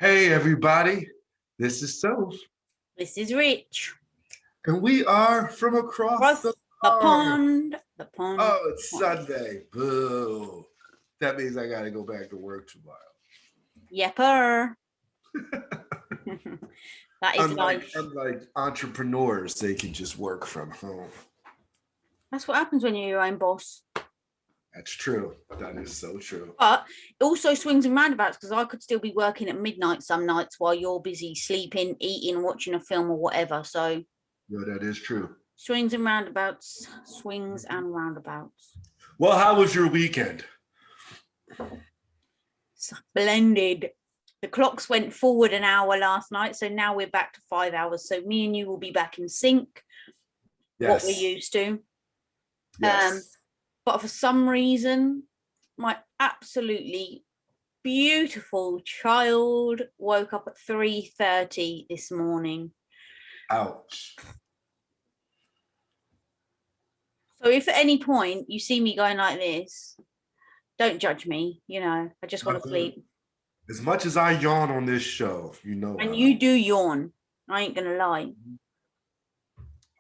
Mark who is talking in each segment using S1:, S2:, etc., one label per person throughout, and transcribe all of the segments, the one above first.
S1: Hey, everybody. This is Soph,
S2: This is Rich.
S1: and we are from across the
S2: Across the
S1: pond.
S2: pond. The pond.
S1: Oh, it's
S2: Pond.
S1: Sunday. Boo. That means I got to go back to work tomorrow.
S2: Yepper. That is
S1: Unlike,
S2: life.
S1: unlike entrepreneurs, they can just work from home.
S2: That's what happens when you're your own boss.
S1: That's true. That is so true.
S2: But it also swings and roundabouts because I could still be working at midnight some nights while you're busy sleeping, eating, watching a film or whatever. So
S1: Yeah, that is true.
S2: swings and roundabouts, swings and roundabouts.
S1: Well, how was your weekend?
S2: Splendid. The clocks went forward an hour last night, so now we're back to 5 hours. So me and you will be back in sync.
S1: Yes.
S2: What we're used to.
S1: Yes.
S2: But for some reason, my absolutely beautiful child woke up at 3:30 this morning.
S1: Ouch.
S2: So if at any point you see me going like this, don't judge me. I just want to sleep.
S1: As much as I yawn on this show,
S2: And you do yawn. I ain't gonna lie.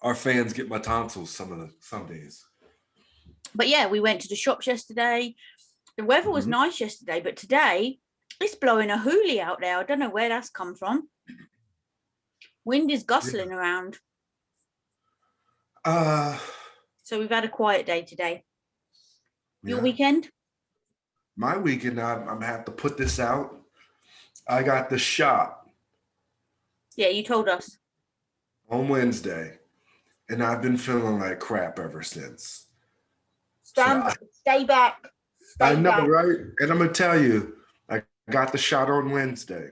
S1: Our fans get my tonsils some days.
S2: But yeah, we went to the shops yesterday. The weather was nice yesterday, but today it's blowing a hoolie out there. I don't know where that's come from. Wind is gustling around. So we've had a quiet day today. Your weekend?
S1: My weekend, I'm gonna have to put this out. I got the shot.
S2: Yeah, you told us.
S1: On Wednesday, and I've been feeling like crap ever since.
S2: Stay back.
S1: I know, right? And I'm gonna tell you, I got the shot on Wednesday.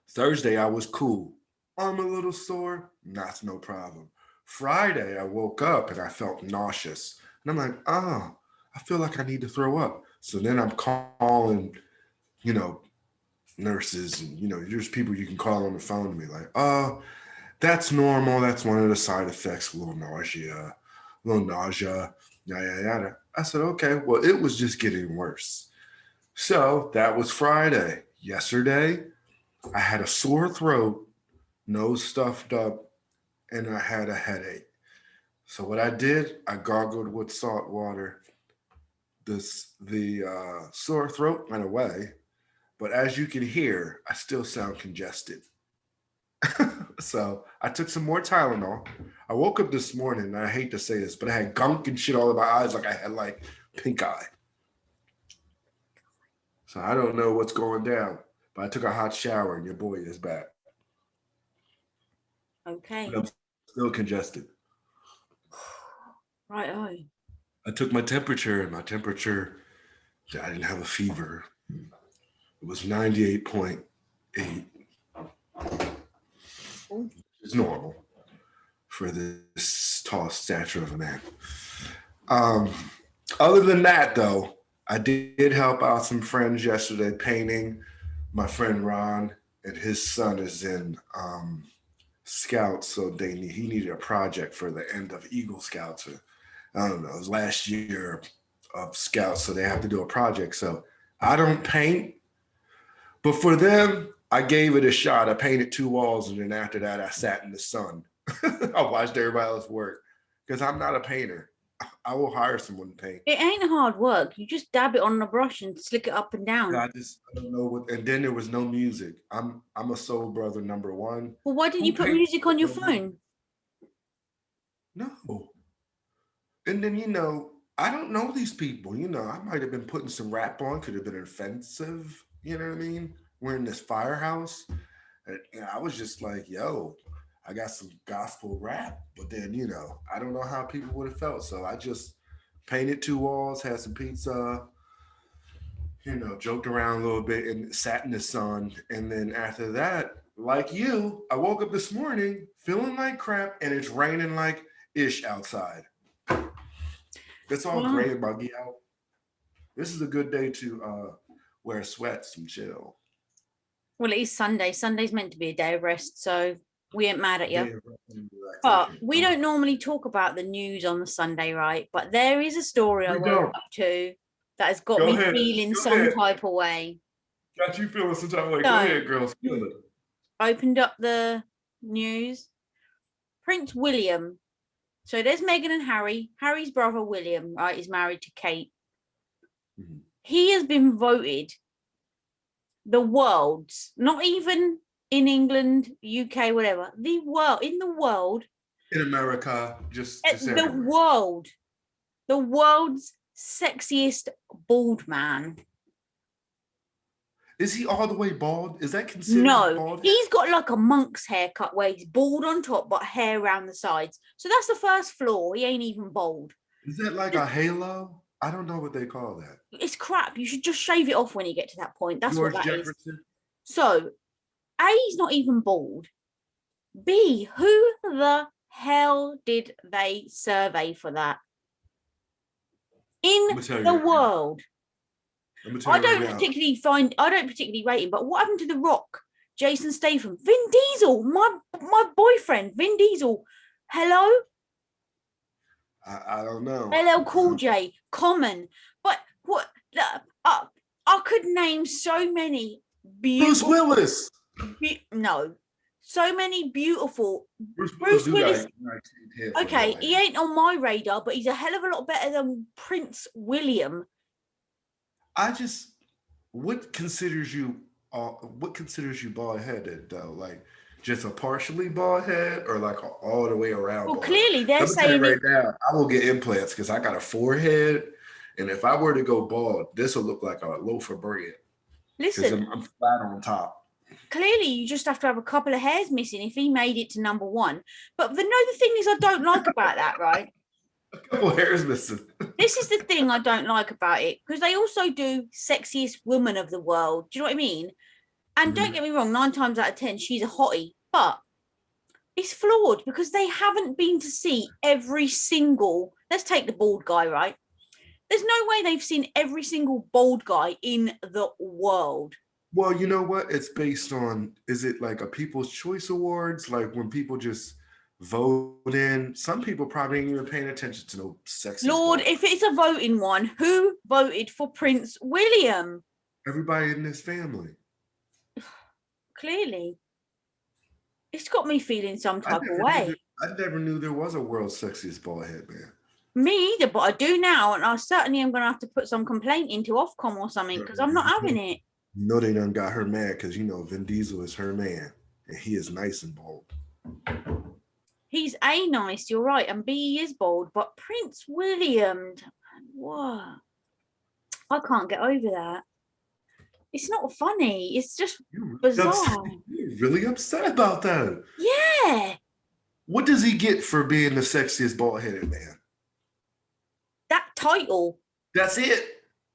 S1: Thursday, I was cool. I'm a little sore. That's no problem. Friday, I woke up and I felt nauseous. And I'm like, oh, I feel like I need to throw up. So then I'm calling, nurses and, there's people you can call on the phone to be like, oh, that's normal. That's one of the side effects, a little nausea, yada, yada. I said, okay, well, it was just getting worse. So that was Friday. Yesterday, I had a sore throat, nose stuffed up, and I had a headache. So what I did, I gargled with salt water. The sore throat went away, but as you can hear, I still sound congested. So I took some more Tylenol. I woke up this morning, and I hate to say this, but I had gunk and shit all in my eyes, like I had like pink eye. So I don't know what's going down, but I took a hot shower, and your boy is back.
S2: Okay.
S1: But I'm still congested.
S2: Right.
S1: I took my temperature, and I didn't have a fever. It was 98.8. It's normal for this tall stature of a man. Other than that, though, I did help out some friends yesterday painting. My friend Ron and his son is in Scouts, so he needed a project for the end of Eagle Scouts. I don't know, it was last year of Scouts, so they have to do a project. So I don't paint, but for them, I gave it a shot. I painted 2 walls, and then after that, I sat in the sun. I watched everybody else work because I'm not a painter. I will hire someone to paint.
S2: It ain't hard work. You just dab it on the brush and slick it up and down.
S1: I don't know what. And then there was no music. I'm a soul brother number one.
S2: Well, why didn't you put music on your phone?
S1: No. And then I don't know these people. I might have been putting some rap on. Could have been offensive. You know what I mean? We're in this firehouse. And, I was just like, yo, I got some gospel rap. But then, I don't know how people would have felt. So I just painted 2 walls, had some pizza, joked around a little bit and sat in the sun. And then after that, like you, I woke up this morning feeling like crap, and it's raining like ish outside. It's all gray and muggy out. This is a good day to wear sweats and chill.
S2: Well, it is Sunday. Sunday's meant to be a day of rest, so we ain't mad at you. But we don't normally talk about the news on the Sunday, right? But there is a story I woke up to that has got me feeling some type of way.
S1: Got you feeling some type of way. Go
S2: So,
S1: ahead, girl. Spill it.
S2: opened up the news. Prince William. So there's Meghan and Harry. Harry's brother William, right, is married to Kate.
S1: Mhm.
S2: He has been voted the world's, not even in England, UK, whatever, the world, in the world,
S1: In America, just
S2: the
S1: everywhere.
S2: world's sexiest bald man.
S1: Is he all the way bald? Is that considered
S2: No,
S1: bald?
S2: he's got like a monk's haircut where he's bald on top but hair around the sides. So that's the first flaw. He ain't even bald.
S1: Is that like a halo? I don't know what they call that.
S2: It's crap. You should just shave it off when you get to that point. That's
S1: George
S2: what that is.
S1: Jefferson?
S2: So, A, he's not even bald. B, who the hell did they survey for that? In the world. I don't particularly rate him, but what happened to The Rock, Jason Statham, Vin Diesel, my boyfriend, Vin Diesel? Hello?
S1: I don't know.
S2: LL Cool J, Common. But what? I could name so many beautiful.
S1: Bruce Willis.
S2: No. So many beautiful.
S1: Bruce
S2: Willis. Okay, he ain't on my radar, but he's a hell of a lot better than Prince William.
S1: What considers you bald headed though? Like just a partially bald head or like all the way around?
S2: Well, clearly they're saying
S1: right now, I will get implants because I got a forehead, and if I were to go bald, this will look like a loaf of bread.
S2: Listen,
S1: I'm flat on top.
S2: Clearly, you just have to have a couple of hairs missing if he made it to number one. But the thing is, I don't like about that, right?
S1: A couple hairs missing.
S2: This is the thing I don't like about it, because they also do sexiest woman of the world. Do you know what I mean? And don't get me wrong, 9 times out of 10, she's a hottie. But it's flawed because they haven't been to see every single. Let's take the bald guy, right? There's no way they've seen every single bald guy in the world.
S1: Well, you know what? It's based on, is it like a People's Choice Awards? Like when people just vote in, some people probably ain't even paying attention to no sexy.
S2: Lord, if it's a voting one, who voted for Prince William?
S1: Everybody in this family.
S2: Clearly. It's got me feeling some type of way.
S1: I never knew there was a world's sexiest bald head man.
S2: Me either, but I do now, and I certainly am going to have to put some complaint into Ofcom or something because I'm not having it.
S1: You know they done got her mad because, you know, Vin Diesel is her man, and he is nice and bold.
S2: He's A, nice, you're right, and B, he is bold, but Prince William, what? I can't get over that. It's not funny. It's just bizarre.
S1: You're really upset about that.
S2: Yeah.
S1: What does he get for being the sexiest bald-headed man?
S2: That title.
S1: That's it.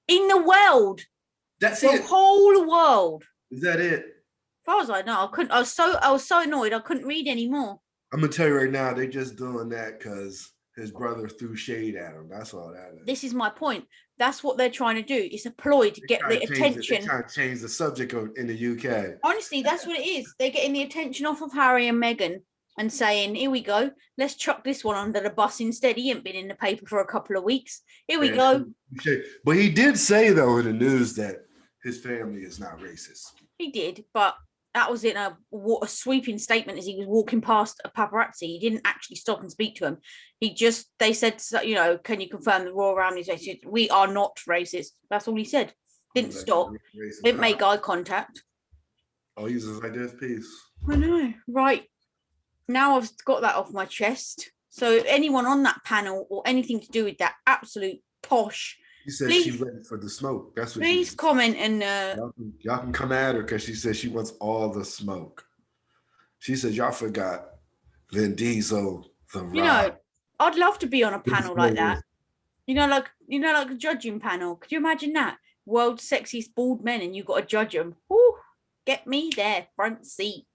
S2: In the world.
S1: That's it.
S2: The whole world.
S1: Is that it?
S2: As far as I know, I couldn't. I was so annoyed. I couldn't read anymore.
S1: I'm gonna tell you right now, they're just doing that because his brother threw shade at him. That's all that is.
S2: This is my point. That's what they're trying to do. It's a ploy to get the attention.
S1: They're trying to change the subject in the UK.
S2: Honestly, that's what it is. They're getting the attention off of Harry and Meghan and saying, here we go. Let's chuck this one under the bus instead. He ain't been in the paper for a couple of weeks. Here we go.
S1: But he did say, though, in the news that his family is not racist.
S2: He did, but that was in a sweeping statement as he was walking past a paparazzi. He didn't actually stop and speak to him. They said, you know, can you confirm the royal family? He said, we are not racist. That's all he said. Didn't stop. Didn't make eye contact.
S1: Oh, he's just like this piece.
S2: I know. Right. Now I've got that off my chest. So anyone on that panel or anything to do with that absolute posh.
S1: She said she's ready for the smoke. That's what.
S2: Please comment and
S1: y'all can come at her because she said she wants all the smoke. She said y'all forgot Vin Diesel, The Rock.
S2: You know, I'd love to be on a panel like that. You know, like a judging panel. Could you imagine that? World's sexiest bald men, and you got to judge them. Woo, get me there, front seat.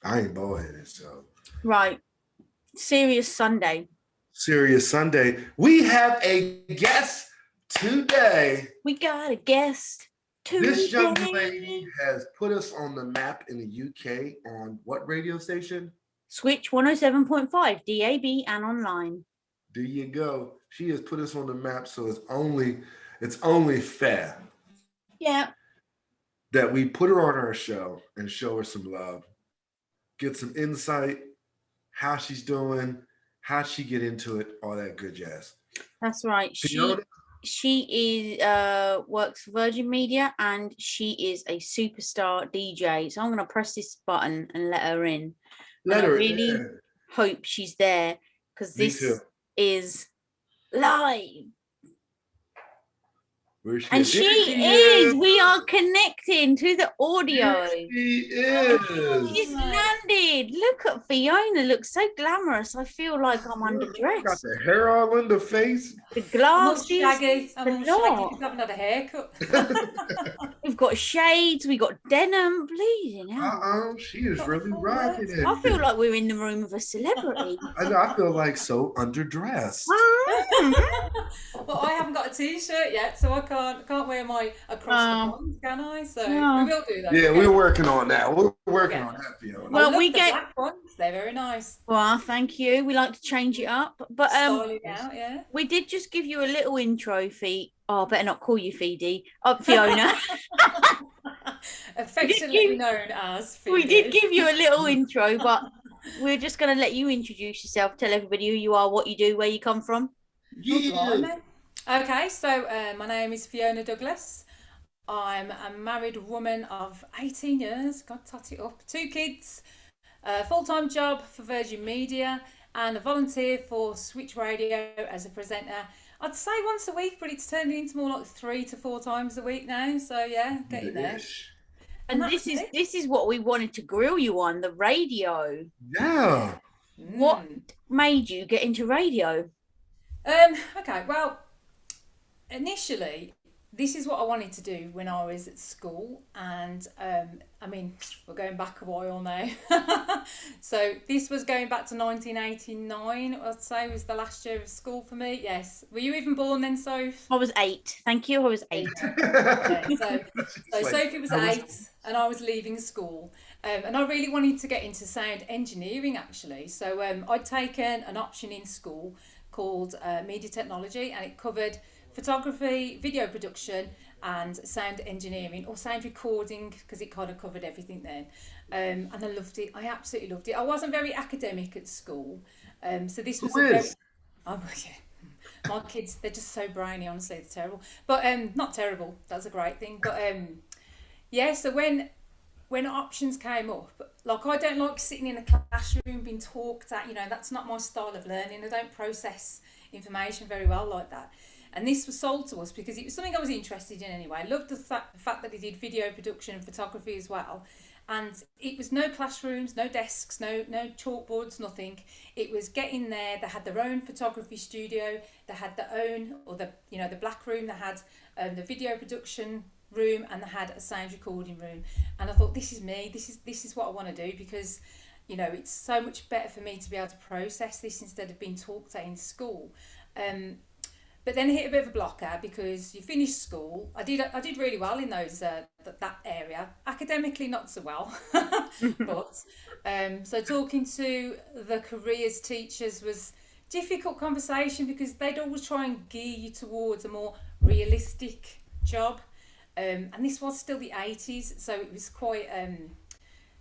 S1: I ain't bald-headed, so.
S2: Right. Serious Sunday.
S1: We have a guest today.
S2: We got a guest today.
S1: This young lady has put us on the map in the UK on what radio station?
S2: Switch 107.5, DAB and online.
S1: There you go. She has put us on the map, so it's only fair.
S2: Yeah.
S1: that we put her on our show and show her some love, get some insight, how she's doing, how she get into it, all that good jazz.
S2: That's right.
S1: Fiona?
S2: She is works for Virgin Media, and she is a superstar DJ. So I'm gonna press this button and let her in.
S1: Let
S2: and
S1: her
S2: I really
S1: in.
S2: hope she's there, because
S1: Me
S2: this
S1: too.
S2: is live.
S1: Where's she
S2: And
S1: at? There
S2: she
S1: she
S2: is. We are connecting to the audio.
S1: There she is.
S2: She's landed. Look at Fiona. Looks so glamorous. I feel like I'm
S1: Got
S2: underdressed.
S1: the hair all in the face.
S2: The
S3: I'm all
S2: glasses.
S3: shaggy. I'm
S2: the
S3: all shaggy
S2: lot.
S3: because I haven't had a haircut.
S2: We've got shades. We got denim. Bleeding hell.
S1: She is
S3: Got
S1: really
S3: full
S1: rocking
S3: works.
S1: it.
S2: I feel like we're in the room of a celebrity.
S1: I feel like so underdressed.
S3: Well, I haven't got a t-shirt yet, so I can't wear my across the pond, can I? So
S2: No.
S3: we will do that.
S1: Yeah,
S3: okay?
S1: we're working on that. We're working on that, Fiona.
S2: Well,
S3: I love
S2: we
S3: the
S2: get-
S3: black ones. They're very nice.
S2: Well, thank you. We like to change it up. But
S3: Style it out, yeah.
S2: we did just give you a little intro, Fee. Oh, I better not call you Feedy. Oh, Fiona.
S3: Affectionately known as
S2: We
S3: Phoebe.
S2: did give you a little intro, but we're just going to let you introduce yourself. Tell everybody who you are, what you do, where you come from.
S3: Blimey. Okay, so my name is Fiona Douglas. I'm a married woman of 18 years, God, tot it up, 2 kids, a full-time job for Virgin Media, and a volunteer for Switch Radio as a presenter. I'd say once a week, but it's turning into more like 3 to 4 times a week now. So yeah, getting there.
S2: And
S3: that's
S2: this is what we wanted to grill you on, the radio.
S1: Yeah.
S2: What made you get into radio?
S3: Okay, well, initially, this is what I wanted to do when I was at school, and I mean, we're going back a while now. So this was going back to 1989, I'd say was the last year of school for me. Yes. Were you even born then, Soph?
S2: I was 8. Thank you. I was 8.
S3: Yeah, so
S1: Like,
S3: Sophie was 8 and I was leaving school. And I really wanted to get into sound engineering, actually. So I'd taken an option in school called media technology, and it covered photography, video production, and sound engineering, or sound recording, because it kind of covered everything then. And I loved it. I absolutely loved it. I wasn't very academic at school, so this was oh yeah, my kids, they're just so brainy. Honestly, they're terrible, but not terrible. That's a great thing. But yeah. So when options came up, like, I don't like sitting in a classroom being talked at. You know, that's not my style of learning. I don't process information very well like that. And this was sold to us because it was something I was interested in anyway. I loved the fact that he did video production and photography as well. And it was no classrooms, no desks, no chalkboards, nothing. It was getting there. They had their own photography studio. They had their own, or the black room. They had the video production room, and they had a sound recording room. And I thought, this is me. This is what I want to do, because you know, it's so much better for me to be able to process this instead of being talked at in school. But then I hit a bit of a blocker because you finish school. I did really well in those that area. Academically, not so well. But so talking to the careers teachers was difficult conversation, because they'd always try and gear you towards a more realistic job. And this was still the 80s, so it was quite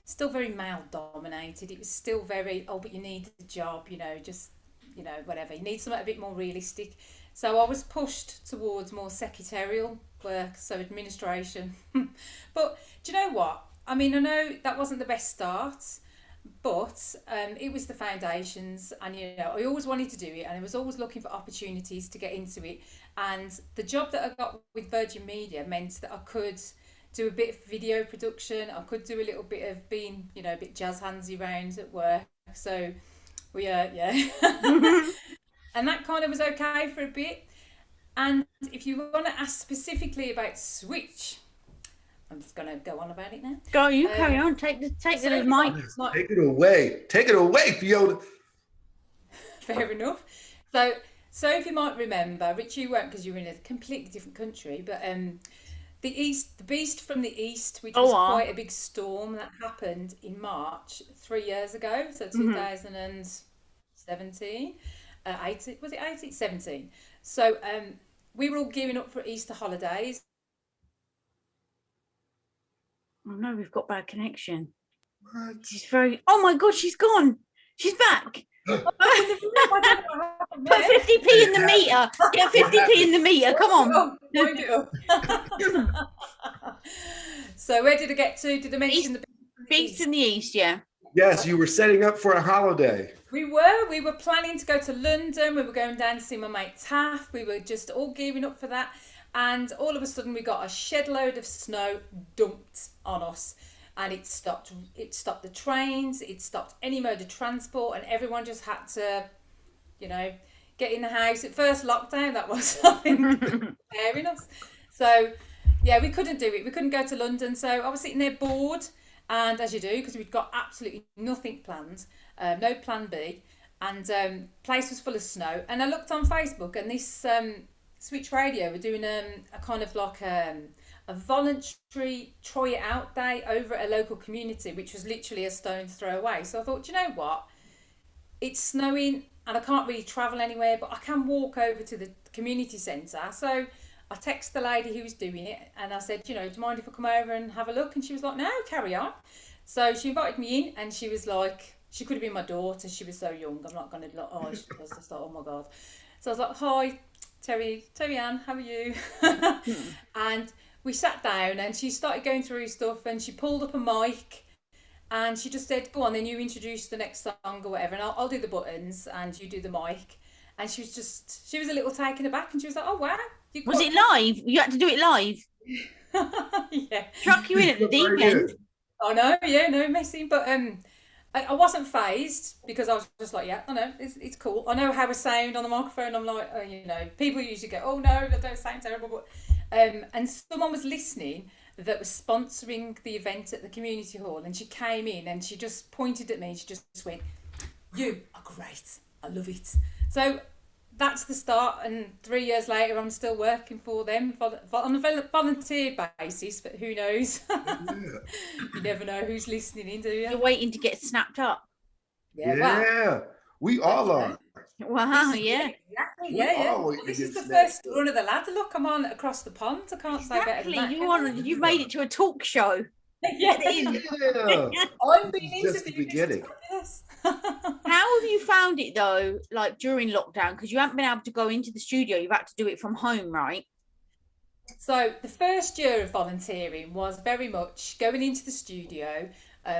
S3: still very male dominated. It was still very, oh, but you need a job, you know, just, you know, whatever. You need something a bit more realistic. So I was pushed towards more secretarial work, so administration. But do you know what? I mean, I know that wasn't the best start, but it was the foundations, and you know, I always wanted to do it, and I was always looking for opportunities to get into it. And the job that I got with Virgin Media meant that I could do a bit of video production. I could do a little bit of being, you know, a bit jazz handsy round at work. So we yeah. And that kind of was okay for a bit. And if you want to ask specifically about Switch, I'm just going to go on about it now.
S2: Go, you carry on. Take the mic.
S1: Take it away. Take it away, Fiona.
S3: Fair enough. So Sophie might remember, Rich, you won't because you're in a completely different country, but the Beast from the East, which was quite a big storm that happened in March 3 years ago, so 2017. 18, was it 18? 17. So we were all gearing up for Easter holidays.
S2: Oh no, we've got bad connection.
S1: What?
S2: She's very. Oh my god, she's gone. She's back. Put 50p in the meter. Get 50p in the meter. Come on.
S3: Wind it up. So where did I get to? Did I mention the
S2: Beast in the East? Yeah.
S1: Yes, you were setting up for a holiday.
S3: We were planning to go to London. We were going down to see my mate Taff. We were just all gearing up for that. And all of a sudden we got a shed load of snow dumped on us. And it stopped the trains, it stopped any mode of transport, and everyone just had to, get in the house. At first lockdown, that was something preparing us. So, yeah, we couldn't do it. We couldn't go to London. So I was sitting there bored, and as you do, because we'd got absolutely nothing planned, no plan B, and place was full of snow. And I looked on Facebook, and this Switch Radio were doing a kind of like a voluntary try it out day over at a local community, which was literally a stone's throw away. So I thought, do you know what? It's snowing and I can't really travel anywhere, but I can walk over to the community centre. So I texted the lady who was doing it and I said, do you mind if I come over and have a look? And she was like, no, carry on. So she invited me in and she was like, she could have been my daughter. She was so young. I'm not going to, I was just like, oh my God. So I was like, hi, Terry Ann, how are you? And we sat down and she started going through stuff and she pulled up a mic and she just said, go on, then you introduce the next song or whatever and I'll do the buttons and you do the mic. And she was a little taken aback and she was like, oh wow.
S2: Was it live? You had to do it live?
S3: Yeah.
S2: Chuck you in at the deep end.
S3: I know, yeah, no messing. But I wasn't phased because I was just like, yeah, I know, it's cool. I know how I sound on the microphone. I'm like, people usually go, oh no, that don't sound terrible. But and someone was listening that was sponsoring the event at the community hall and she came in and she just pointed at me and she just went, you are great, I love it. So that's the start, and 3 years later I'm still working for them on a volunteer basis, but who knows. You never know who's listening in, do you?
S2: You're waiting to get snapped up.
S3: Yeah,
S1: we all are.
S2: Wow, yeah.
S3: Exactly, yeah. Well, this is the first run of the ladder. Look, I'm on across the pond. I can't say better than that.
S2: You made it to a talk show.
S3: Yeah. I'm being interviewed.
S1: Just the beginning.
S3: Yes.
S2: How have you found it though, like during lockdown? Because you haven't been able to go into the studio. You've had to do it from home, right?
S3: So the first year of volunteering was very much going into the studio,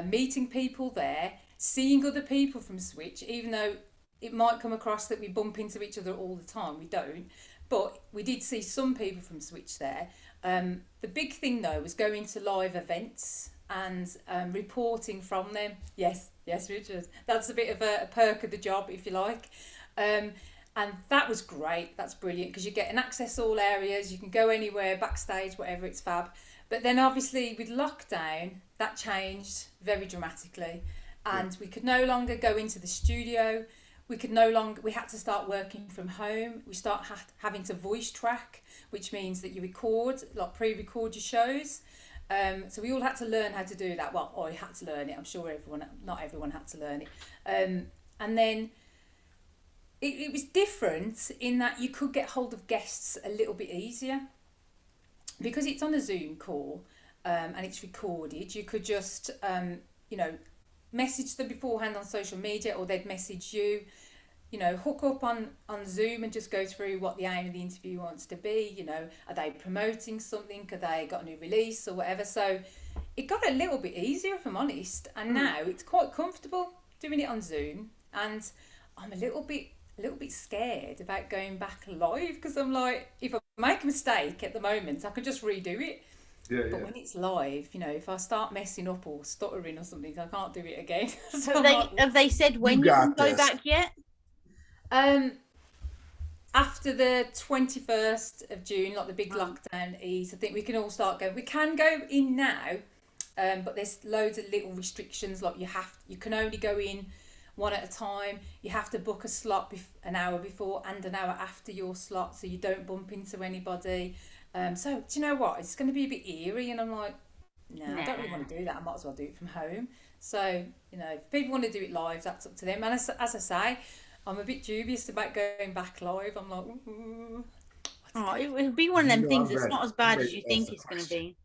S3: meeting people there, seeing other people from Switch, even though it might come across that we bump into each other all the time. We don't. But we did see some people from Switch there. The big thing, though, was going to live events and reporting from them. Yes, Richard. That's a bit of a perk of the job, if you like. And that was great. That's brilliant because you get an access all areas. You can go anywhere, backstage, whatever. It's fab. But then, obviously, with lockdown, that changed very dramatically. And we could no longer go into the studio. We had to start working from home. We start having to voice track, which means that you pre-record your shows. So we all had to learn how to do that. Well, I had to learn it. I'm sure not everyone had to learn it. And then it was different in that you could get hold of guests a little bit easier. Because it's on a Zoom call and it's recorded, you could just, message them beforehand on social media, or they'd message you, hook up on Zoom and just go through what the aim of the interview wants to be. Are they promoting something? Have they got a new release or whatever? So it got a little bit easier, if I'm honest. And now it's quite comfortable doing it on Zoom. And I'm a little bit scared about going back live because I'm like, if I make a mistake at the moment, I can just redo it. But when it's live, if I start messing up or stuttering or something, I can't do it again. So
S2: have they said when you can go back yet?
S3: After the 21st of June, like the big lockdown ease, I think we can all start going. We can go in now, but there's loads of little restrictions. Like you can only go in one at a time. You have to book a slot an hour before and an hour after your slot, so you don't bump into anybody. So do you know what? It's going to be a bit eerie, and I'm like, no, I don't really want to do that. I might as well do it from home. So if people want to do it live, that's up to them. And as I say, I'm a bit dubious about going back live. I'm like, ooh.
S2: It would be one of them things that's not as bad as you think it's going to be.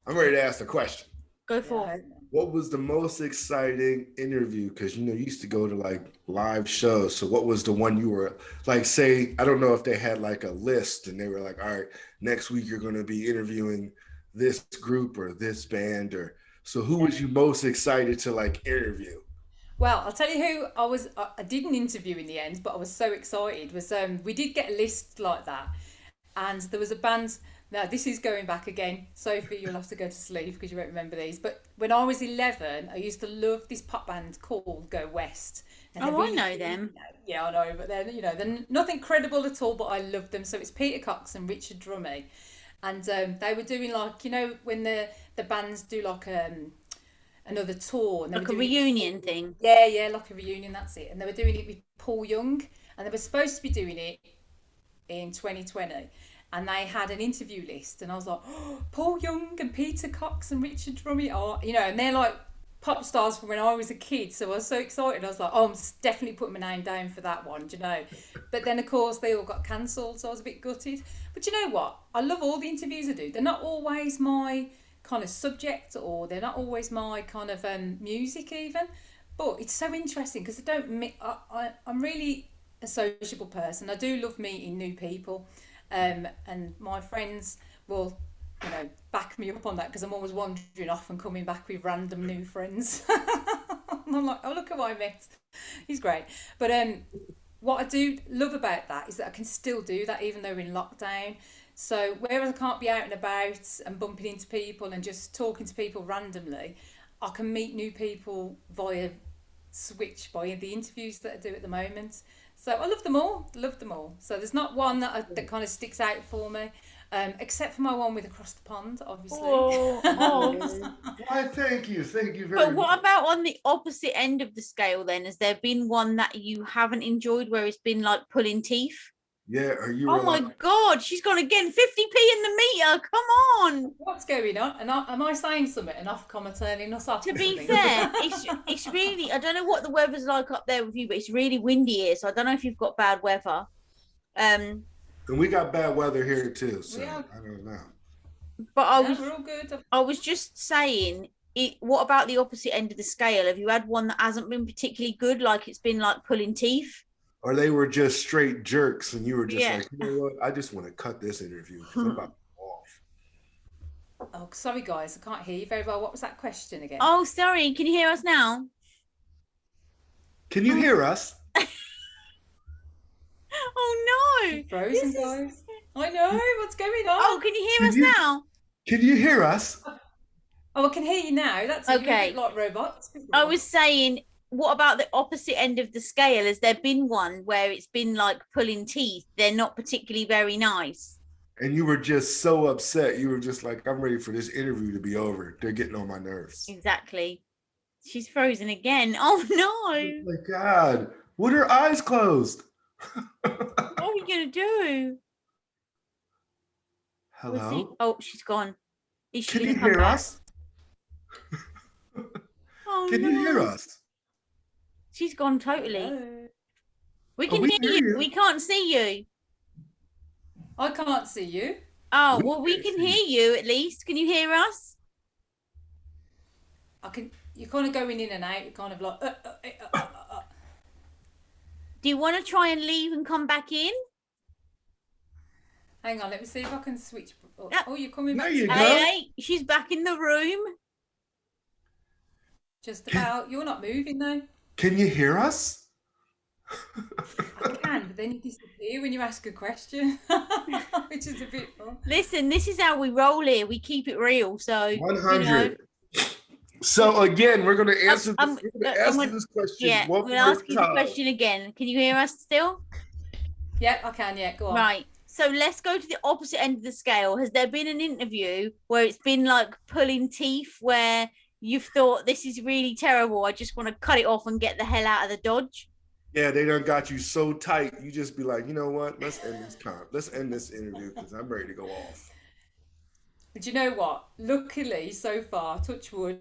S1: I'm ready to ask the question.
S2: Go
S3: Yeah,
S2: for
S3: I
S2: it.
S3: hope not.
S1: What was the most exciting interview? Because you used to go to like live shows. So what was the one you were like, say, I don't know if they had like a list and they were like, all right, next week you're going to be interviewing this group or this band, or so who was you most excited to like interview?
S3: Well, I'll tell you who I didn't interview in the end, but I was so excited. Was we did get a list like that, and there was a band. Now this is going back again, Sophie. You'll have to go to sleep because you won't remember these. But when I was 11, I used to love this pop band called Go West. And they're
S2: Oh, I know them.
S3: Yeah, I know, but they're nothing credible at all. But I love them. So it's Peter Cox and Richard Drummond, and they were doing like when the bands do like another tour, and they
S2: Like
S3: were
S2: a
S3: doing
S2: reunion thing.
S3: yeah, like a reunion, that's it. And they were doing it with Paul Young, and they were supposed to be doing it in 2020. And they had an interview list, and I was like, oh, Paul Young and Peter Cox and Richard Drummond are, and they're like pop stars from when I was a kid. So I was so excited. I was like, oh, I'm definitely putting my name down for that one, But then, of course, they all got cancelled, so I was a bit gutted. But you know what? I love all the interviews I do. They're not always my kind of subject, or they're not always my kind of music even, but it's so interesting because I'm really a sociable person. I do love meeting new people, and my friends will back me up on that because I'm always wandering off and coming back with random new friends. And I'm like, oh, look who I met, he's great. But what I do love about that is that I can still do that even though we're in lockdown. So whereas I can't be out and about and bumping into people and just talking to people randomly, I can meet new people via the interviews that I do at the moment. So I love them all. So there's not one that kind of sticks out for me, except for my one with Across the Pond, obviously.
S2: Oh.
S1: Why, thank you very
S2: But what
S1: much.
S2: about on the opposite end of the scale then? Has there been one that you haven't enjoyed where it's been like pulling teeth?
S1: Yeah, or you were
S2: Oh my
S1: like,
S2: God, she's gone again. 50p in the meter. Come on.
S3: What's going on? And am I saying something and off turning us off?
S2: To
S3: or
S2: be
S3: something?
S2: fair, it's really, I don't know what the weather's like up there with you, but it's really windy here. So I don't know if you've got bad weather.
S1: and we got bad weather here too, so
S3: Yeah.
S1: I don't know.
S3: No,
S2: But
S3: we're all good.
S2: I was just saying, what about the opposite end of the scale? Have you had one that hasn't been particularly good, like it's been like pulling teeth?
S1: Or they were just straight jerks, and you were just
S2: Yeah.
S1: like, you know what? I just want to cut this interview because I'm about to go off.
S3: Oh, sorry guys, I can't hear you very well. What was that question again?
S2: Oh, sorry. Can you hear us now?
S1: Can you hear us?
S2: Oh no.
S3: You're frozen, guys. I know. What's going on?
S2: Oh, can you hear
S1: Can
S2: us
S1: you-
S2: now?
S1: Can you hear us?
S3: Oh, I can hear you now. That's it. You're a
S2: Okay.
S3: bit like robots.
S2: I was saying, what about the opposite end of the scale? Has there been one where it's been like pulling teeth? They're not particularly very nice.
S1: And you were just so upset. You were just like, I'm ready for this interview to be over. They're getting on my nerves.
S2: Exactly. She's frozen again. Oh
S1: Oh
S2: no.
S1: my God. With her eyes closed.
S2: What are we going to do? Was
S1: Hello?
S2: he- Oh, she's gone. Is she
S1: Can
S2: going
S1: you
S2: to come
S1: hear
S2: back?
S1: us?
S2: Oh,
S1: Can you hear
S2: no.
S1: us?
S2: She's gone totally.
S3: Hello.
S2: We
S1: Oh,
S2: can
S1: we
S2: hear
S1: hear
S2: you.
S1: you.
S2: We can't see you.
S3: I can't see you.
S2: Oh,
S1: We
S2: well, we
S1: can't
S2: can
S1: see
S2: hear you at least. Can you hear us?
S3: I can. You're kind of going in and out. You're kind of like.
S2: Do you want to try and leave and come back in?
S3: Hang on. Let me see if I can switch. Oh,
S2: Yeah.
S3: oh, you're coming
S1: There
S3: back.
S1: you
S3: to
S1: go.
S3: me.
S2: Hey, she's back in the room.
S3: Just about. You're not moving though.
S1: Can you hear us?
S3: I can, but then you disappear when you ask a question, which is a bit fun.
S2: Listen, this is how we roll here. We keep it real. So,
S1: 100. So again, we're going to answer,
S2: I'm
S1: this question
S2: yeah,
S1: one
S2: we'll
S1: more
S2: ask you the
S1: time.
S2: question again. Can you hear us still?
S3: Yeah, I can. Yeah, go on.
S2: Right. So let's go to the opposite end of the scale. Has there been an interview where it's been like pulling teeth, where you've thought this is really terrible? I just want to cut it off and get the hell out of the Dodge.
S1: Yeah, they done got you so tight. You just be like, you know what? Let's end this interview because I'm ready to go off.
S3: But you know what? Luckily, so far, touch wood.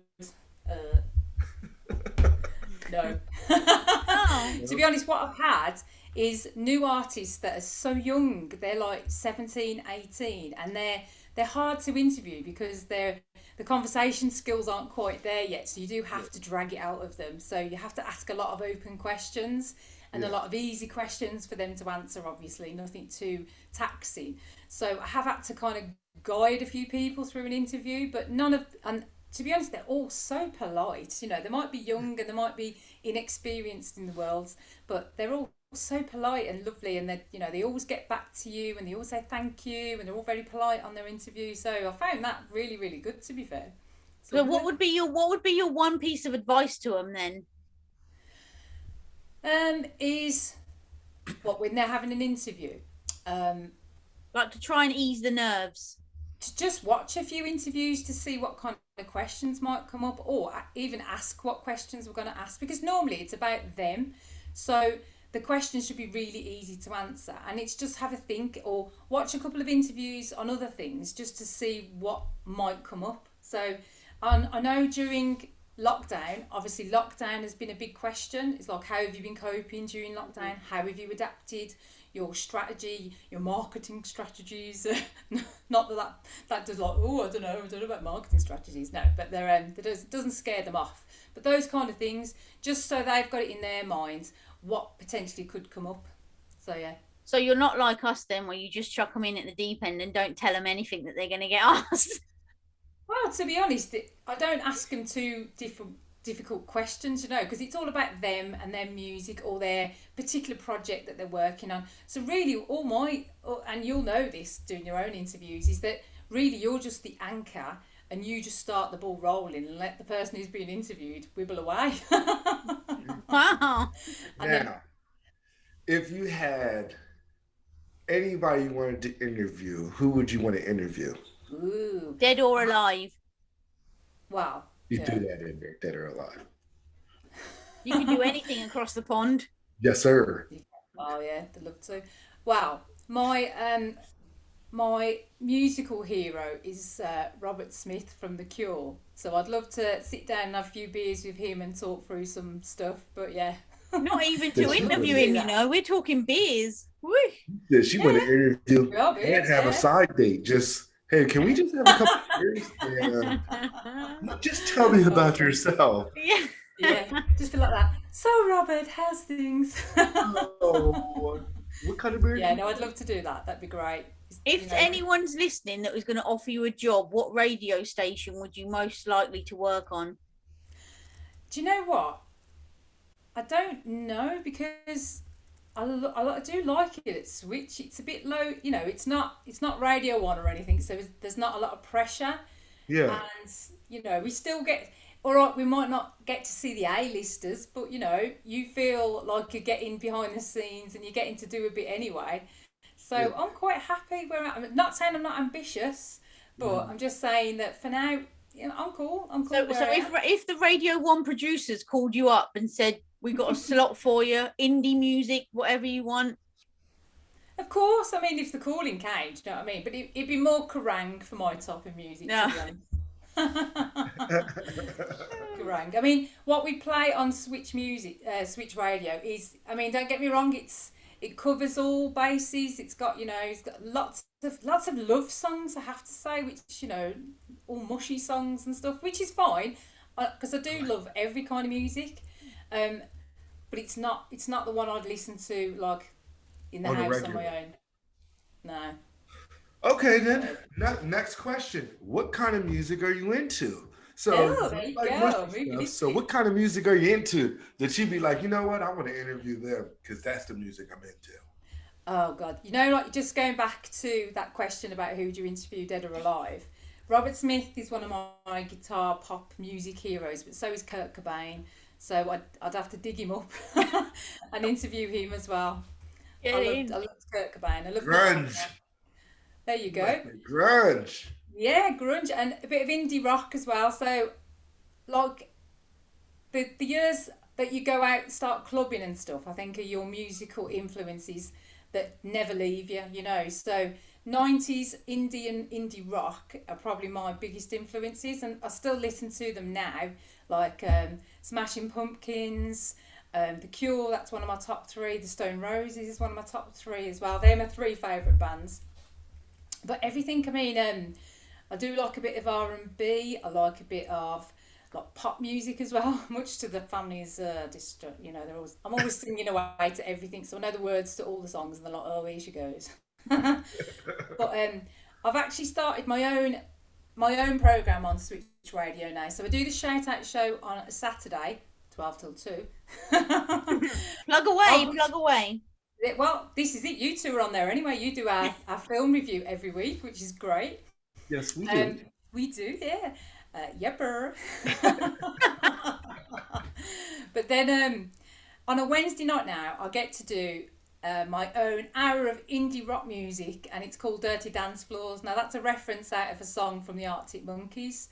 S3: No.
S2: Oh.
S3: To be honest, what I've had is new artists that are so young. They're like 17, 18, and they're hard to interview because they're the conversation skills aren't quite there yet, so you do have to drag it out of them. So you have to ask a lot of open questions and a lot of easy questions for them to answer, obviously, nothing too taxing. So I have had to kind of guide a few people through an interview, but none of, and to be honest, they're all so polite. You know, they might be young and they might be inexperienced in the world, but they're all so polite and lovely, and they, you know, they always get back to you and they always say thank you, and they're all very polite on their interview. So I found that really, really good, to be fair.
S2: So what would be your one piece of advice to them then?
S3: Is what, when they're having an interview,
S2: Like to try and ease the nerves.
S3: to just watch a few interviews to see what kind of questions might come up, or even ask what questions we're going to ask, because normally it's about them. So the questions should be really easy to answer, and it's just have a think or watch a couple of interviews on other things just to see what might come up. So I know during lockdown, obviously lockdown has been a big question. It's like, how have you been coping during lockdown? How have you adapted your strategy, your marketing strategies? Not that does like, oh, I don't know about marketing strategies. No, but that doesn't scare them off. But those kind of things, just so they've got it in their minds what potentially could come up. So yeah.
S2: So you're not like us then, where you just chuck them in at the deep end and don't tell them anything that they're going to get asked.
S3: Well, to be honest, I don't ask them too difficult questions, you know, because it's all about them and their music or their particular project that they're working on. So really, and you'll know this doing your own interviews, is that really you're just the anchor, and you just start the ball rolling and let the person who's being interviewed wibble away.
S2: Wow.
S1: Now, if you had anybody you wanted to interview, who would you want to interview?
S3: Ooh,
S2: Dead or alive.
S3: wow.
S1: You
S3: Yeah.
S1: do that in there, dead or alive.
S2: You can do anything across the pond.
S1: Yes, sir.
S3: Oh yeah, I'd love to. Wow, my musical hero is Robert Smith from The Cure. So I'd love to sit down and have a few beers with him and talk through some stuff. But yeah.
S2: Not even to
S1: Yes, you
S2: interview
S3: would.
S2: him, you know. We're talking beers. Woo.
S1: Yeah, she want to interview
S3: Yeah,
S1: and have a side date. Just, hey, can we just have a couple of beers? And just tell me about yourself.
S2: Yeah.
S3: Yeah, just feel like that. So Robert, how's things?
S1: Oh, what kind of beer?
S3: Yeah, no, I'd love to do that. That'd be great.
S2: If
S3: You know,
S2: anyone's listening that was going to offer you a job, what radio station would you most likely to work on?
S3: do you know what? I don't know, because I do like it at Switch. It's a bit low, you know. It's not Radio 1 or anything, so there's not a lot of pressure.
S1: Yeah.
S3: And you know, we still get, all right, we might not get to see the A-listers, but you know, you feel like you're getting behind the scenes and you're getting to do a bit anyway. So
S1: Yeah.
S3: I'm quite happy where I'm not saying I'm not ambitious, but I'm just saying that for now, you know, I'm cool.
S2: So
S3: where I am.
S2: if the Radio 1 producers called you up and said, we got a slot for you, indie music, whatever you want.
S3: Of course, I mean, if the calling came, do you know what I mean? But it'd be more Kerrang for my type of music,
S2: No.
S3: to be honest. Kerrang. I mean, what we play on Switch Music, Switch Radio is, I mean, don't get me wrong, it covers all bases. It's got lots of love songs, I have to say, which, you know, all mushy songs and stuff, which is fine, because I do love every kind of music. But it's not the one I'd listen to like in the
S1: On the
S3: house on
S1: regular.
S3: my own. No.
S1: Okay, then. Next question. What kind of music are you into? So,
S3: Oh, there you
S1: like
S3: go.
S1: mushy
S3: Moving
S1: stuff. So
S3: into it.
S1: what kind of music are you into that you'd be like, you know what, I want to interview them because that's the music I'm into?
S3: Oh God, you know, like just going back to that question about who do you interview, dead or alive. Robert Smith is one of my guitar pop music heroes, but so is Kurt Cobain. So I'd have to dig him up and interview him as well.
S2: Get
S3: I
S2: in.
S3: loved Kurt Cobain. I love
S1: Grunge.
S3: There you go.
S1: Like the grunge.
S3: Yeah, grunge and a bit of indie rock as well. So, like, the years that you go out and start clubbing and stuff, I think are your musical influences that never leave you, you know. So 90s indie and indie rock are probably my biggest influences, and I still listen to them now, like Smashing Pumpkins, The Cure, that's one of my top three. The Stone Roses is one of my top three as well. They're my three favourite bands. But everything, I mean, I do like a bit of R&B. I like a bit of like pop music as well, much to the family's I'm always singing away to everything, so I know the words to all the songs, and they're like, oh, here she goes. But I've actually started my own program on Switch Radio now. So I do the Shout Out show on a Saturday, 12 till 2.
S2: Plug away, plug away.
S3: Well, this is it. You two are on there anyway. You do our film review every week, which is great.
S1: Yes, we do.
S3: We do, yeah. Yepper. But then on a Wednesday night now, I get to do my own hour of indie rock music, and it's called Dirty Dance Floors. Now, that's a reference out of a song from the Arctic Monkeys,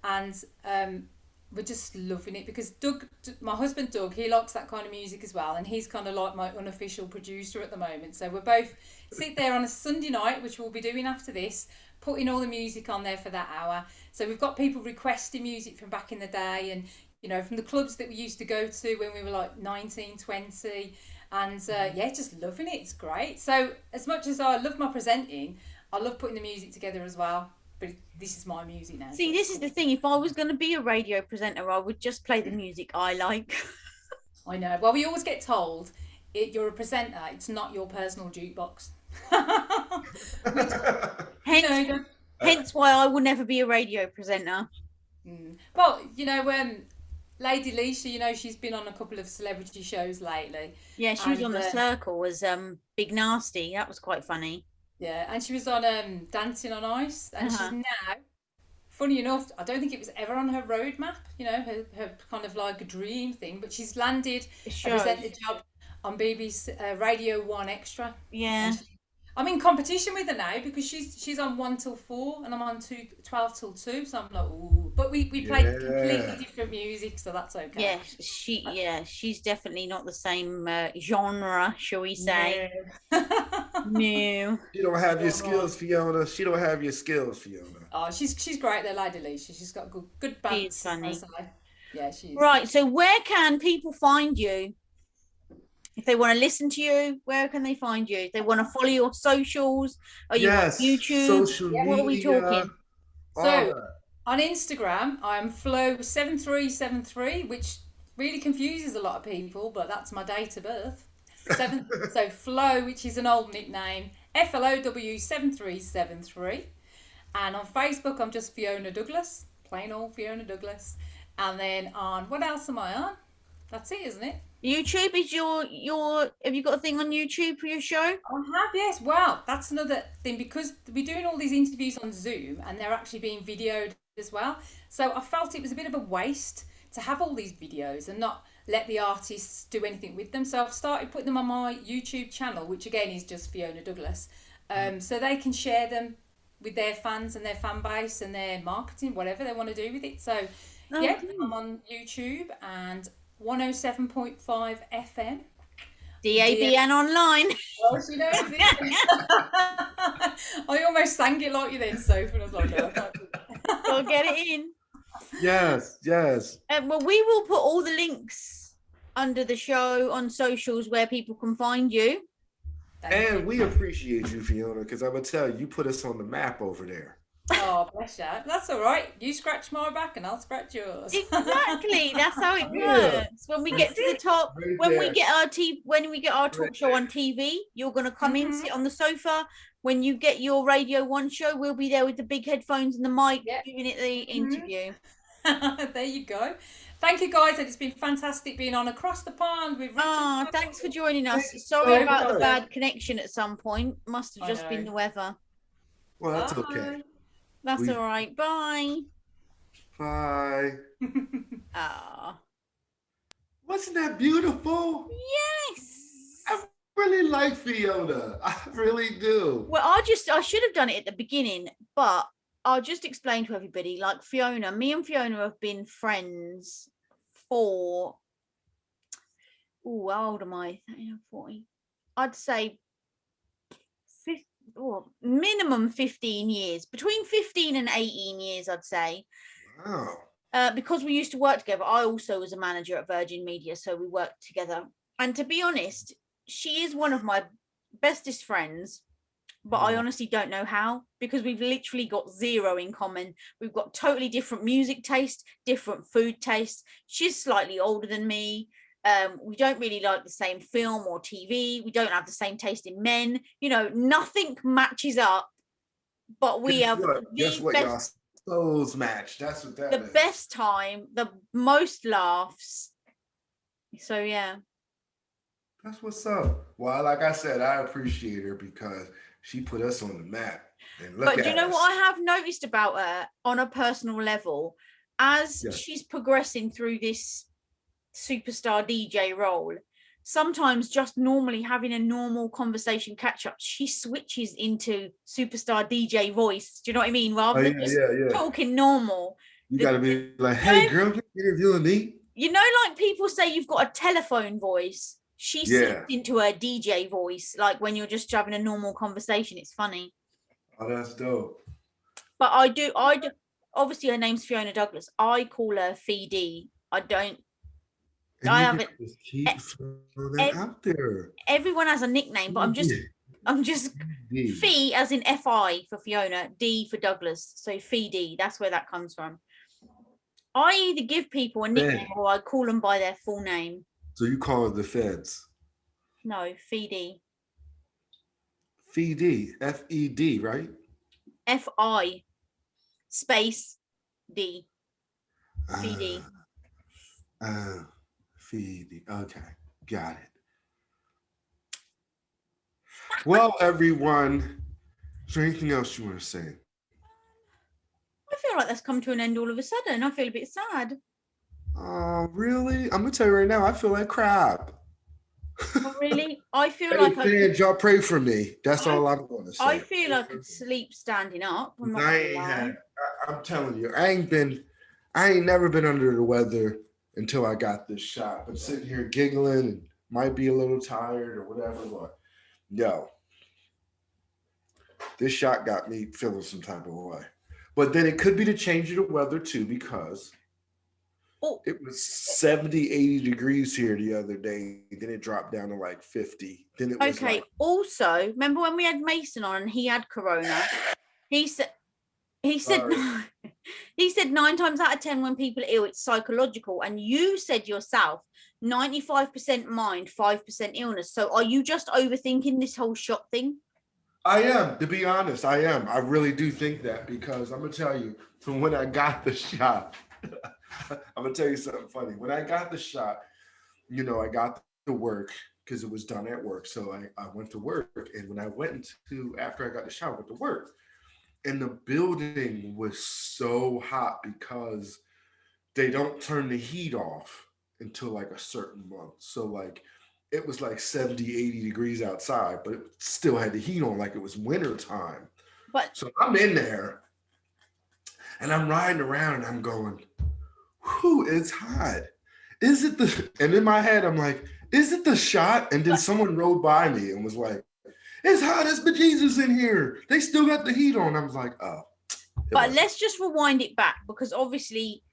S3: and we're just loving it because my husband Doug, he likes that kind of music as well, and he's kind of like my unofficial producer at the moment. So we're both sit there on a Sunday night, which we'll be doing after this, putting all the music on there for that hour. So we've got people requesting music from back in the day, and from the clubs that we used to go to when we were like 19, 20, and just loving it. It's great. So as much as I love my presenting, I love putting the music together as well. But this is my music now.
S2: See, this is the thing. If I was going to be a radio presenter, I would just play the music I like.
S3: I know. Well, we always get told you're a presenter. It's not your personal jukebox.
S2: Hence why I will never be a radio presenter.
S3: Well, Lady Leisha, she's been on a couple of celebrity shows lately.
S2: Yeah, she was on The Circle as Big Nasty. That was quite funny.
S3: Yeah, and she was on Dancing on Ice, and she's now, funny enough, I don't think it was ever on her roadmap, her kind of like a dream thing, but she's landed a presenter job on BBC Radio 1 Extra.
S2: Yeah.
S3: I'm in competition with her now because she's on 1 till 4 and I'm on 12 till 2, so I'm like, ooh. But we play completely different music, so that's okay.
S2: Yeah, she's definitely not the same genre, shall we say? No.
S1: She don't have your skills, Fiona. She don't have your skills, Fiona.
S3: Oh, she's great there, Lady Alicia. She's got good balance.
S2: She's funny.
S3: Yeah, she is.
S2: Right, so where can people find you? If they want to listen to you, where can they find you? If they want to follow your socials, are you on YouTube?
S1: Social media.
S2: What are we talking?
S3: So on Instagram, I'm Flo7373, which really confuses a lot of people, but that's my date of birth. So Flo, which is an old nickname, FLOW7373. And on Facebook, I'm just Fiona Douglas, plain old Fiona Douglas. And then what else am I on? That's it, isn't it?
S2: YouTube is your have you got a thing on YouTube for your show?
S3: I have, yes. Well, that's another thing because we're doing all these interviews on Zoom and they're actually being videoed as well. So I felt it was a bit of a waste to have all these videos and not let the artists do anything with them. So I've started putting them on my YouTube channel, which again is just Fiona Douglas. So they can share them with their fans and their fan base and their marketing, whatever they want to do with it. So I'm on YouTube and 107.5 FM.
S2: DAB and online.
S3: Oh, she knows it. I almost sang it like you then, Sophie, and I was like, no, I can't do that.
S2: Go get it in.
S1: Yes.
S2: Well, we will put all the links under the show on socials where people can find you.
S1: And we appreciate you, Fiona, because I'm going to tell you, you put us on the map over there.
S3: Oh, bless you. That's all right. You scratch my back and I'll scratch yours.
S2: Exactly. That's how it works. When we get to the top, when we get our talk show on TV, you're going to come in, sit on the sofa. When you get your Radio 1 show, we'll be there with the big headphones and the mic giving it the interview.
S3: There you go. Thank you, guys. It's been fantastic being on across the pond with Richard.
S2: Thanks for joining us. Sorry about the bad connection at some point. Must have just been the weather.
S1: Well, that's okay.
S2: That's all right. Bye.
S1: Bye.
S2: Ah.
S1: Wasn't that beautiful?
S2: Yes.
S1: I really like Fiona. I really do.
S2: Well, I should have done it at the beginning, but I'll just explain to everybody. Like Fiona, me and Fiona have been friends for, how old am I? 40. I'd say minimum 15 years, between 15 and 18 years, I'd say.
S1: Wow.
S2: Because we used to work together. I also was a manager at Virgin Media, so we worked together. And to be honest, she is one of my bestest friends. but I honestly don't know how, because we've literally got zero in common. We've got totally different music taste, different food tastes. She's slightly older than me. We don't really like the same film or TV. We don't have the same taste in men. You know, nothing matches up, but we
S1: Guess
S2: have
S1: what? Guess
S2: the
S1: what? Y'all
S2: best,
S1: souls match. That's what that
S2: the
S1: is.
S2: best time, the most laughs. So yeah.
S1: That's what's up. Well, like I said, I appreciate her because she put us on the map. And look
S2: But do you
S1: at
S2: know
S1: us.
S2: what I have noticed about her on a personal level? As
S1: Yeah.
S2: she's progressing through this superstar DJ role, sometimes just normally having a normal conversation catch up, she switches into superstar DJ voice. Do you know what I mean?
S1: Oh
S2: Rather
S1: yeah,
S2: than just
S1: yeah.
S2: talking normal.
S1: You gotta be like,
S2: You
S1: hey
S2: know,
S1: girl, you interviewing me?
S2: you know, like people say you've got a telephone voice. She slips
S1: Yeah.
S2: into her DJ voice, like when you're just having a normal conversation. It's funny.
S1: Oh, that's dope.
S2: But I do. Obviously, her name's Fiona Douglas. I call her Fee D. I don't.
S1: And
S2: I
S1: you can
S2: haven't.
S1: just keep throwing that out there.
S2: Everyone has a nickname, but I'm just
S1: D.
S2: Fee as in Fi for Fiona, D for Douglas. So Fee D. That's where that comes from. I either give people a nickname or I call them by their full name.
S1: So you call it the feds.
S2: No, Fee D.
S1: FED, FED, right?
S2: Fi space D. Fee D.
S1: FED. Okay, got it. Well, everyone, is there anything else you want to say?
S2: I feel like that's come to an end all of a sudden. I feel a bit sad.
S1: Oh, really? I'm gonna tell you right now, I feel like crap.
S2: Not really. I feel
S1: Hey,
S2: like
S1: fans, y'all pray for me. That's all I'm gonna say.
S2: I feel I could sleep standing up. I'm not gonna lie.
S1: I'm telling you, I ain't never been under the weather until I got this shot. I'm sitting here giggling and might be a little tired or whatever, but yo, this shot got me feeling some type of way. But then it could be the change of the weather too, because it was 70, 80 degrees here the other day. Then it dropped down to like 50. Then it was
S2: Okay. Also, remember when we had Mason on and he had corona? He said he said he said 9 times out of 10 when people are ill, it's psychological. And you said yourself, 95% mind, 5% illness. So are you just overthinking this whole shot thing?
S1: I am, to be honest, I am. I really do think that, because I'm gonna tell you, from when I got the shot, I'm gonna tell you something funny. When I got the shot, I got to work because it was done at work. So I went to work, and when I went after I got the shot, I went to work, and the building was so hot because they don't turn the heat off until like a certain month. So like it was like 70, 80 degrees outside, but it still had the heat on like it was winter time.
S2: But
S1: so I'm in there and I'm riding around and I'm going, whew, it's hot. Is it and in my head, I'm like, is it the shot? And then someone rode by me and was like, it's hot as bejesus in here. They still got the heat on. I was like, oh.
S2: But let's just rewind it back, because obviously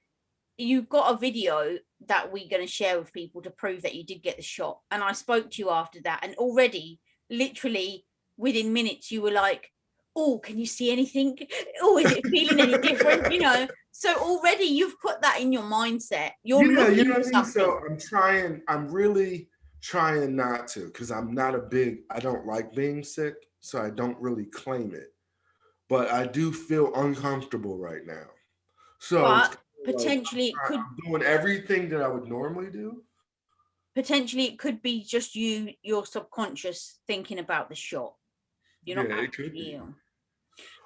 S2: you've got a video that we're going to share with people to prove that you did get the shot. And I spoke to you after that, and already, literally within minutes, you were like, oh, can you see anything? Oh, is it feeling any different? So already you've put that in your mindset. You're looking for something.
S1: So I'm really trying not to, because I don't like being sick, so I don't really claim it. But I do feel uncomfortable right now. So
S2: but potentially
S1: I'm doing everything that I would normally do.
S2: Potentially it could be just your subconscious thinking about the shot. You're not actually ill.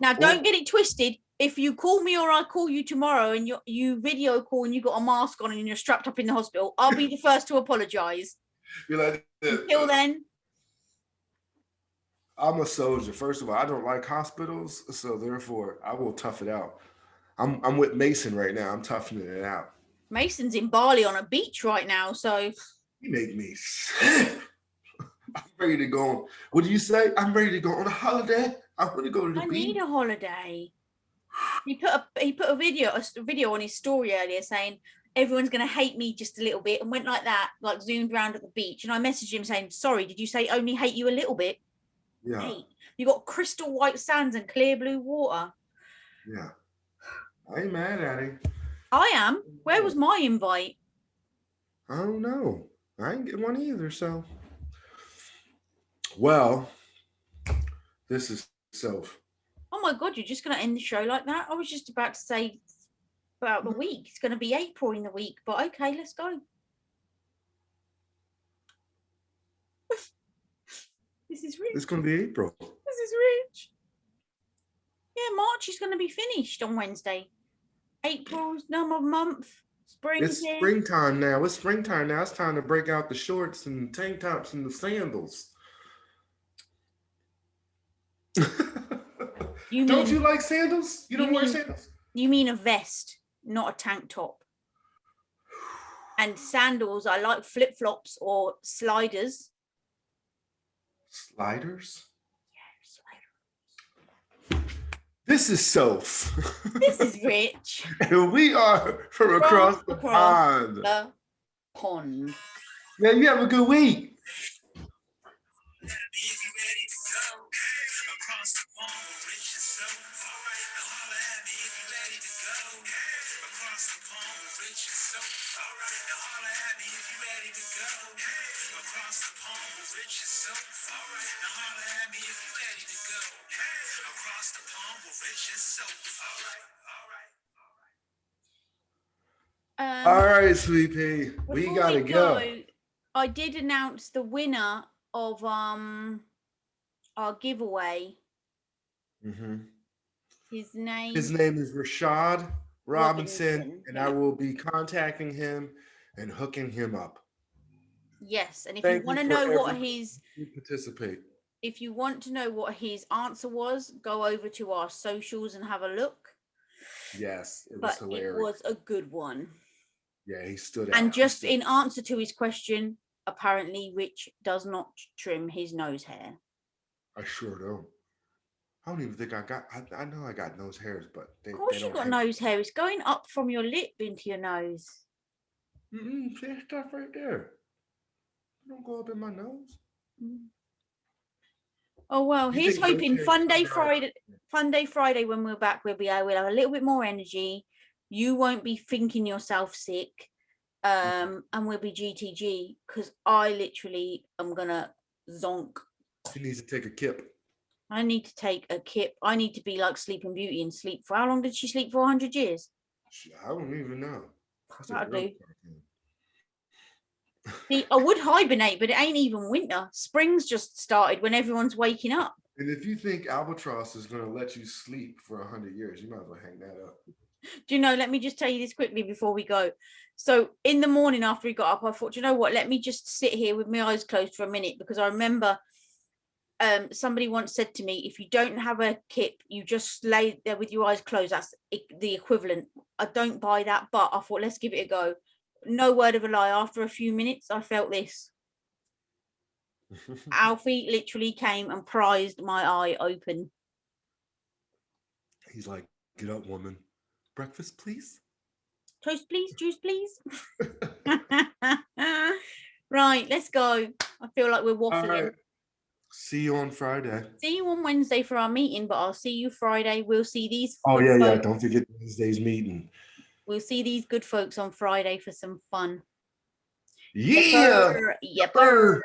S2: Now, don't get it twisted. If you call me or I call you tomorrow and you video call and you got a mask on and you're strapped up in the hospital, I'll be the first to apologize. Until then,
S1: I'm a soldier. First of all, I don't like hospitals, so therefore I will tough it out. I'm with Mason right now. I'm toughening it out.
S2: Mason's in Bali on a beach right now, so
S1: you make me sick. I'm ready to go on. What do you say? I'm ready to go on a holiday. I want to go to the beach.
S2: I need a holiday. He put a video on his story earlier saying everyone's going to hate me just a little bit, and went like that, like zoomed around at the beach. And I messaged him saying, sorry, did you say only hate you a little bit?
S1: Yeah.
S2: Hate. You got crystal white sands and clear blue water.
S1: Yeah. I ain't mad at him.
S2: I am. Where was my invite?
S1: I don't know. I ain't get one either, so. Well, this is self.
S2: Oh my God, you're just going to end the show like that? I was just about to say about the week. It's going to be April in the week, but okay, let's go. This is rich.
S1: It's going to be April.
S2: This is rich. Yeah, March is going to be finished on Wednesday. April's another month. Spring.
S1: It's springtime now. It's springtime now. It's time to break out the shorts and tank tops and the sandals. Don't you like sandals? You don't wear sandals?
S2: You mean a vest, not a tank top. And sandals, I like flip-flops or sliders.
S1: Sliders?
S2: Yeah, sliders.
S1: This is Soph.
S2: This is Rich.
S1: And we are from across the pond.
S2: The pond.
S1: Yeah, you have a good week. All right, Sweet Pea, we gotta go.
S2: I did announce the winner of our giveaway.
S1: Mm-hmm.
S2: His name
S1: is Rahsaan Robinson, and I will be contacting him and hooking him up.
S2: Yes, and if you want to know what his
S1: participate.
S2: If you want to know what his answer was, go over to our socials and have a look.
S1: Yes, it was hilarious.
S2: It was a good one.
S1: Yeah, he stood out.
S2: And just in answer to his question, apparently Rich does not trim his nose hair.
S1: I sure don't. I don't even think I got. I know I got nose hairs, but
S2: of course you got nose hair. It's going up from your lip into your nose.
S1: See that stuff right there. It don't go up in my nose.
S2: Oh well, here's hoping Fun Day Friday when we're back, we'll have a little bit more energy. You won't be thinking yourself sick, and we'll be GTG because I literally am gonna zonk.
S1: She needs to take a kip.
S2: I need to take a kip. I need to be like Sleeping Beauty and sleep for how long did she sleep for? 100 years?
S1: I don't even know.
S2: That'll do. See, I would hibernate, but it ain't even winter. Spring's just started when everyone's waking up.
S1: And if you think albatross is going to let you sleep for 100 years, you might as well hang that up.
S2: Do you know, let me just tell you this quickly before we go. So in the morning after we got up, I thought, you know what, let me just sit here with my eyes closed for a minute, because I remember somebody once said to me, if you don't have a kip, you just lay there with your eyes closed. That's the equivalent. I don't buy that, but I thought, let's give it a go. No word of a lie. After a few minutes, I felt this. Alfie literally came and prized my eye open.
S1: He's like, get up, woman. Breakfast, please.
S2: Toast, please. Juice, please. Right, let's go. I feel like we're waffling.
S1: Right. See you on Friday.
S2: See you on Wednesday for our meeting, but I'll see you Friday. We'll see these.
S1: Oh, yeah. Don't forget Wednesday's meeting.
S2: We'll see these good folks on Friday for some fun.
S1: Yeah.
S2: Yepper.